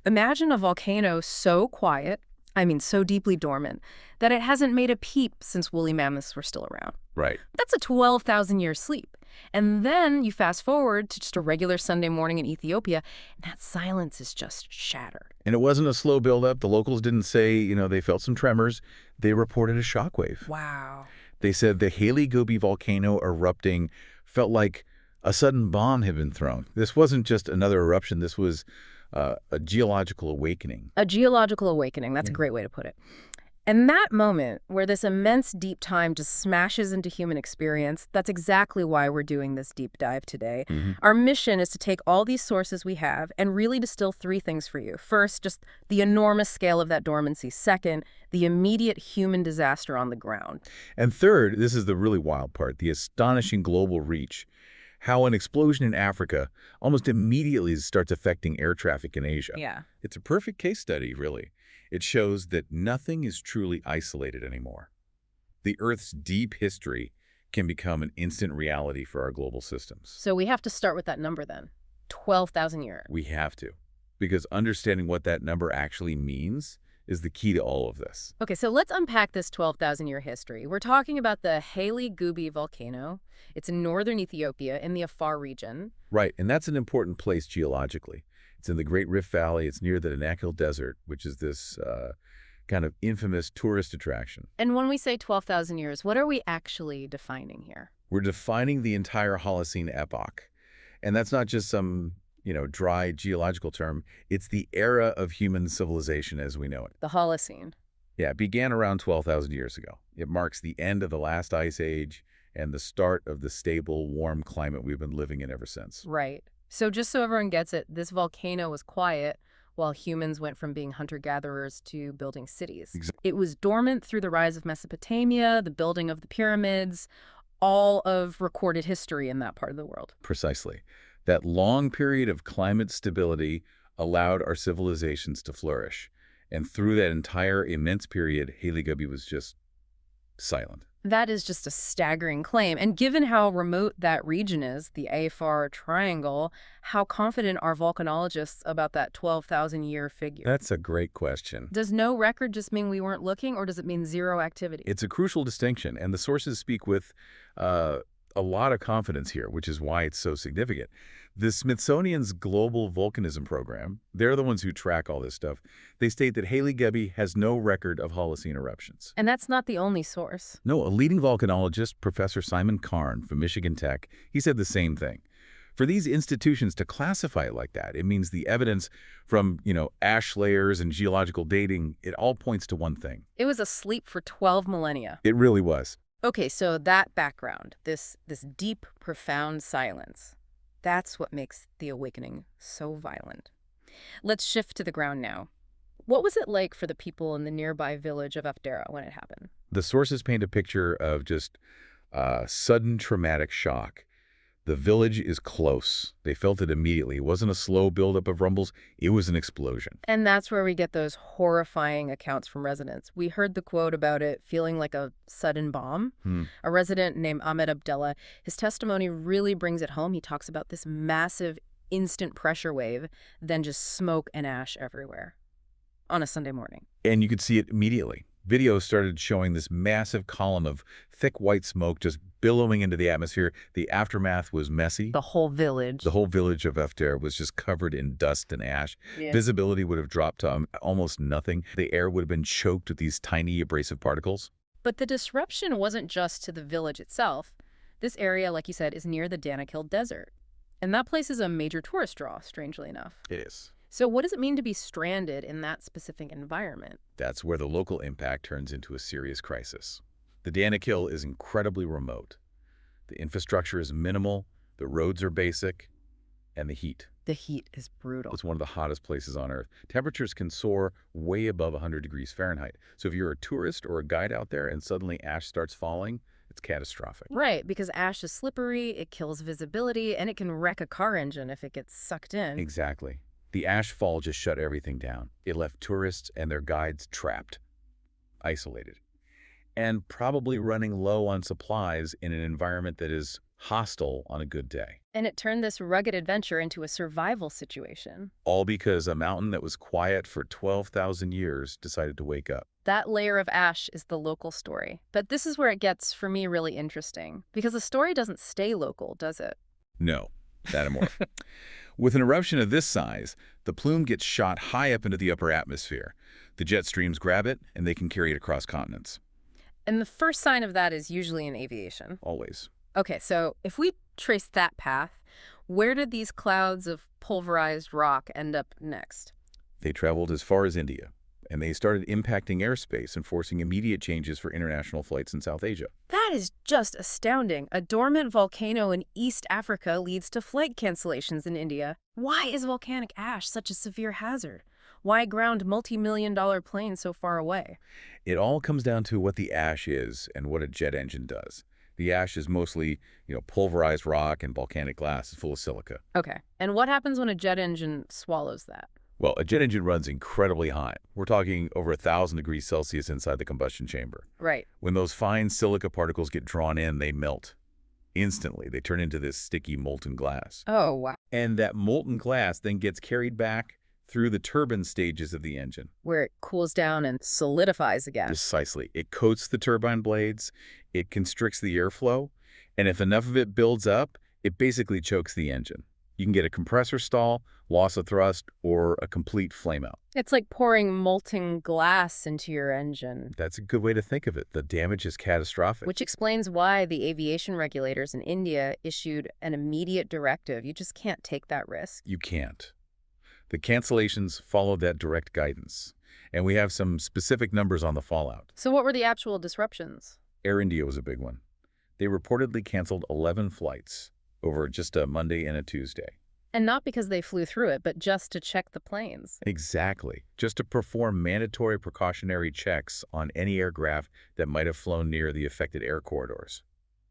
Imagine a volcano so quiet, so deeply dormant, that it hasn't made a peep since woolly mammoths were still around. Right. That's a 12,000-year sleep. And then you fast forward to just a regular Sunday morning in Ethiopia, and that silence is just shattered. And it wasn't a slow buildup. The locals didn't say, they felt some tremors. They reported a shockwave. Wow. They said the Hayli Gubbi volcano erupting felt like a sudden bomb had been thrown. This wasn't just another eruption. This was a geological awakening. A geological awakening. That's a great way to put it. And that moment where this immense deep time just smashes into human experience, that's exactly why we're doing this deep dive today. Our mission is to take all these sources we have and really distill three things for you. First, just the enormous scale of that dormancy. Second, the immediate human disaster on the ground. And third, this is the really wild part, the astonishing global reach. How an explosion in Africa almost immediately starts affecting air traffic in Asia. Yeah. It's a perfect case study, really. It shows that nothing is truly isolated anymore. The Earth's deep history can become an instant reality for our global systems. So we have to start with that number then, 12,000 years. We have to, because understanding what that number actually means is the key to all of this. Okay, so let's unpack this 12,000-year history. We're talking about the Hayli Gubbi Volcano. It's in northern Ethiopia in the Afar region. Right, and that's an important place geologically. It's in the Great Rift Valley. It's near the Danakil Desert, which is this kind of infamous tourist attraction. And when we say 12,000 years, what are we actually defining here? We're defining the entire Holocene epoch. And that's not just some, dry geological term. It's the era of human civilization as we know it. The Holocene. Yeah, it began around 12,000 years ago. It marks the end of the last ice age and the start of the stable, warm climate we've been living in ever since. Right. So just so everyone gets it, this volcano was quiet while humans went from being hunter-gatherers to building cities. Exactly. It was dormant through the rise of Mesopotamia, the building of the pyramids, all of recorded history in that part of the world. Precisely. That long period of climate stability allowed our civilizations to flourish. And through that entire immense period, Hayli Gubbi was just silent. That is just a staggering claim. And given how remote that region is, the Afar Triangle, how confident are volcanologists about that 12,000-year figure? That's a great question. Does no record just mean we weren't looking, or does it mean zero activity? It's a crucial distinction, and the sources speak with a lot of confidence here, which is why it's so significant. The Smithsonian's Global Volcanism program, they're the ones who track all this stuff. They state that Hayli Gubbi has no record of Holocene eruptions. And that's not the only source. No, a leading volcanologist, Professor Simon Carn from Michigan Tech, he said the same thing. For these institutions to classify it like that, it means the evidence from, ash layers and geological dating, it all points to one thing. It was asleep for 12 millennia. It really was. Okay, so that background, this deep, profound silence, that's what makes the awakening so violent. Let's shift to the ground now. What was it like for the people in the nearby village of Afdera when it happened? The sources paint a picture of just sudden traumatic shock. The village is close. They felt it immediately. It wasn't a slow buildup of rumbles. It was an explosion. And that's where we get those horrifying accounts from residents. We heard the quote about it feeling like a sudden bomb. A resident named Ahmed Abdela, his testimony really brings it home. He talks about this massive instant pressure wave, then just smoke and ash everywhere on a Sunday morning. And you could see it immediately. Videos started showing this massive column of thick white smoke just billowing into the atmosphere. The aftermath was messy. The whole village. The whole village of Afdera was just covered in dust and ash. Yeah. Visibility would have dropped to almost nothing. The air would have been choked with these tiny abrasive particles. But the disruption wasn't just to the village itself. This area, like you said, is near the Danakil Desert. And that place is a major tourist draw, strangely enough. It is. So what does it mean to be stranded in that specific environment? That's where the local impact turns into a serious crisis. The Danakil is incredibly remote. The infrastructure is minimal, the roads are basic, and the heat. The heat is brutal. It's one of the hottest places on Earth. Temperatures can soar way above 100 degrees Fahrenheit. So if you're a tourist or a guide out there and suddenly ash starts falling, it's catastrophic. Right, because ash is slippery, it kills visibility, and it can wreck a car engine if it gets sucked in. Exactly. The ash fall just shut everything down. It left tourists and their guides trapped, isolated, and probably running low on supplies in an environment that is hostile on a good day. And it turned this rugged adventure into a survival situation. All because a mountain that was quiet for 12,000 years decided to wake up. That layer of ash is the local story. But this is where it gets, for me, really interesting. Because the story doesn't stay local, does it? No, that and more. With an eruption of this size, the plume gets shot high up into the upper atmosphere. The jet streams grab it, and they can carry it across continents. And the first sign of that is usually in aviation. Always. Okay, so if we trace that path, where did these clouds of pulverized rock end up next? They traveled as far as India, and they started impacting airspace and forcing immediate changes for international flights in South Asia. That is just astounding. A dormant volcano in East Africa leads to flight cancellations in India. Why is volcanic ash such a severe hazard? Why ground multi-million-dollar planes so far away? It all comes down to what the ash is and what a jet engine does. The ash is mostly, pulverized rock and volcanic glass full of silica. Okay. And what happens when a jet engine swallows that? Well, a jet engine runs incredibly hot. We're talking over 1,000 degrees Celsius inside the combustion chamber. Right. When those fine silica particles get drawn in, they melt. Instantly, they turn into this sticky molten glass. Oh, wow. And that molten glass then gets carried back through the turbine stages of the engine. Where it cools down and solidifies again. Precisely. It coats the turbine blades, it constricts the airflow, and if enough of it builds up, it basically chokes the engine. You can get a compressor stall, loss of thrust, or a complete flameout. It's like pouring molten glass into your engine. That's a good way to think of it. The damage is catastrophic. Which explains why the aviation regulators in India issued an immediate directive. You just can't take that risk. You can't. The cancellations followed that direct guidance, and we have some specific numbers on the fallout. So what were the actual disruptions? Air India was a big one. They reportedly canceled 11 flights over just a Monday and a Tuesday. And not because they flew through it, but just to check the planes. Exactly. Just to perform mandatory precautionary checks on any aircraft that might have flown near the affected air corridors.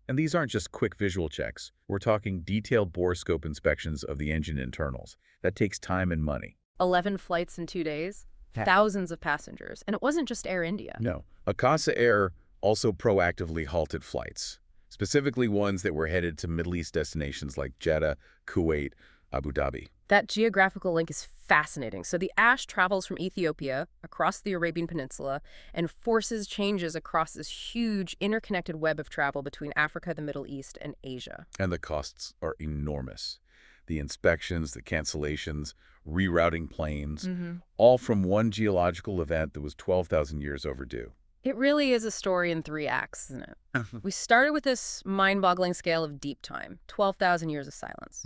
And these aren't just quick visual checks. We're talking detailed borescope inspections of the engine internals. That takes time and money. 11 flights in 2 days, thousands of passengers. And it wasn't just Air India. No. Akasa Air also proactively halted flights, specifically ones that were headed to Middle East destinations like Jeddah, Kuwait, Abu Dhabi. That geographical link is fascinating. So the ash travels from Ethiopia across the Arabian Peninsula and forces changes across this huge interconnected web of travel between Africa, the Middle East, and Asia. And the costs are enormous. The inspections, the cancellations, rerouting planes, all from one geological event that was 12,000 years overdue. It really is a story in 3 acts, isn't it? We started with this mind-boggling scale of deep time, 12,000 years of silence.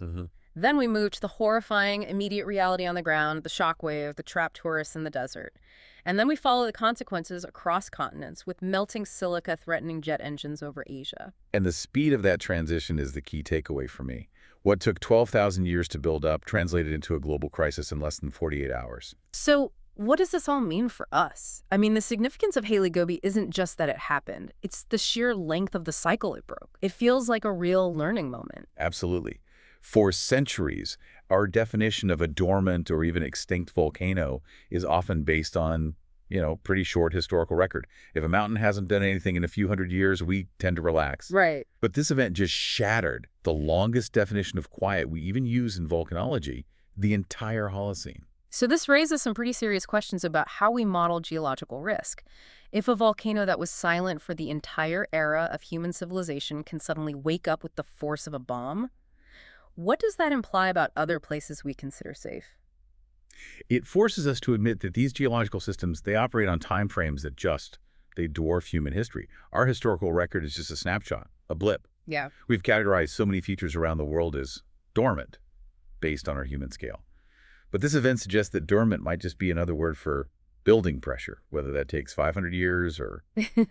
Then we moved to the horrifying immediate reality on the ground, the shockwave, the trapped tourists in the desert. And then we follow the consequences across continents with melting silica threatening jet engines over Asia. And the speed of that transition is the key takeaway for me. What took 12,000 years to build up translated into a global crisis in less than 48 hours. So what does this all mean for us? I mean, the significance of Hayli Gubbi isn't just that it happened. It's the sheer length of the cycle it broke. It feels like a real learning moment. Absolutely. For centuries, our definition of a dormant or even extinct volcano is often based on, pretty short historical record. If a mountain hasn't done anything in a few hundred years, we tend to relax. Right. But this event just shattered the longest definition of quiet we even use in volcanology, the entire Holocene. So this raises some pretty serious questions about how we model geological risk. If a volcano that was silent for the entire era of human civilization can suddenly wake up with the force of a bomb, what does that imply about other places we consider safe? It forces us to admit that these geological systems, they operate on time frames that they dwarf human history. Our historical record is just a snapshot, a blip. Yeah. We've categorized so many features around the world as dormant based on our human scale. But this event suggests that dormant might just be another word for building pressure, whether that takes 500 years or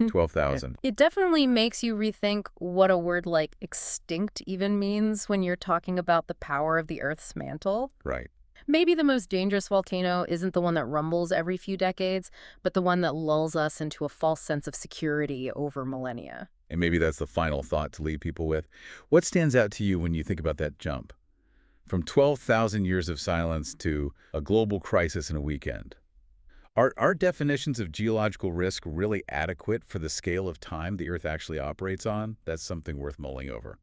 12,000. It definitely makes you rethink what a word like extinct even means when you're talking about the power of the Earth's mantle. Right. Maybe the most dangerous volcano isn't the one that rumbles every few decades, but the one that lulls us into a false sense of security over millennia. And maybe that's the final thought to leave people with. What stands out to you when you think about that jump? From 12,000 years of silence to a global crisis in a weekend. Are our definitions of geological risk really adequate for the scale of time the Earth actually operates on? That's something worth mulling over.